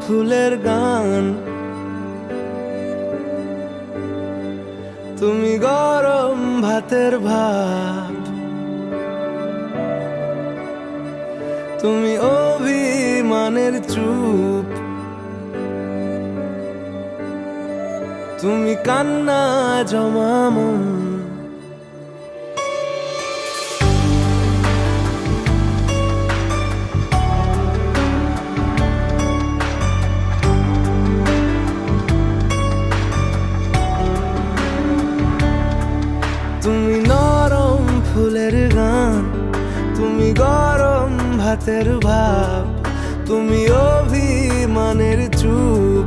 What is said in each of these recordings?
ফুলের গান, তুমি গরম ভাতের ভাত, তুমি অভিমানের চুপ, তুমি কান্না জমা মন। তুমি নরম ফুলের গান, তুমি গরম ভাতের ভাব, তুমি অভিমানের চুপ,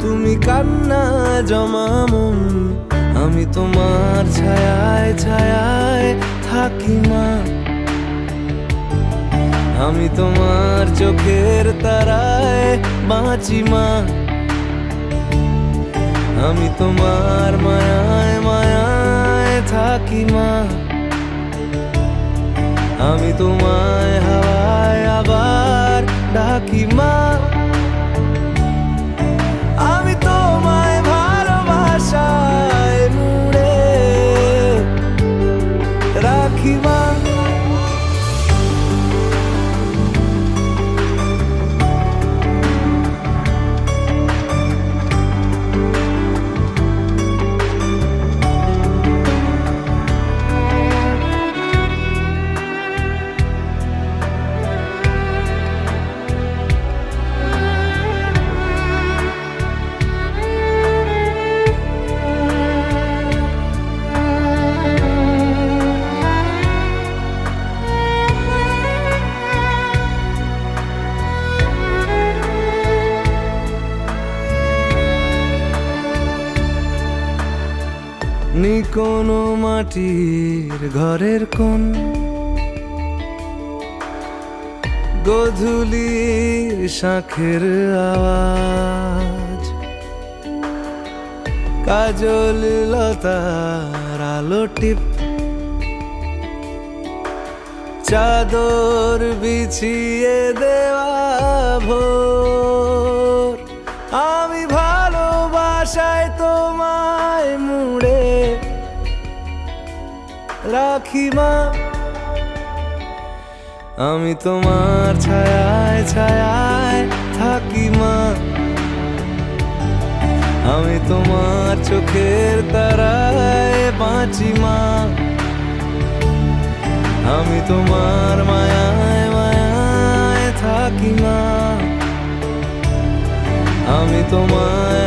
তুমি কান্না জমা মন। আমি তোমার ছায়ায় ছায়ায় থাকি মা, আমি তোমার চোখের তারায় বাঁচি মা, আমি তোমার মায়ায় মায়ায় থাকি মা, আমি তোমায় হাওয়ায় আবার ডাকি মা, আমি তোমায় ভালোবাসায় মুড়ে রাখি মা। নি কোনো মাটির ঘরের কোন গধূলির শাঁখের আওয়াজ, কাজল লতার আলো টিপ, চাদর বিছিয়ে দেওয়া ভোর, আমি ভালোবাসায় তোমায় মুড়ে রাখি মা, আমি তোমার ছায়ায় ছায়ায় থাকি মা, আমি তোমার চোখের তারায় বাঁচি মা, আমি তোমার মায়ায় মায়ায় থাকি মা, আমি তোমায়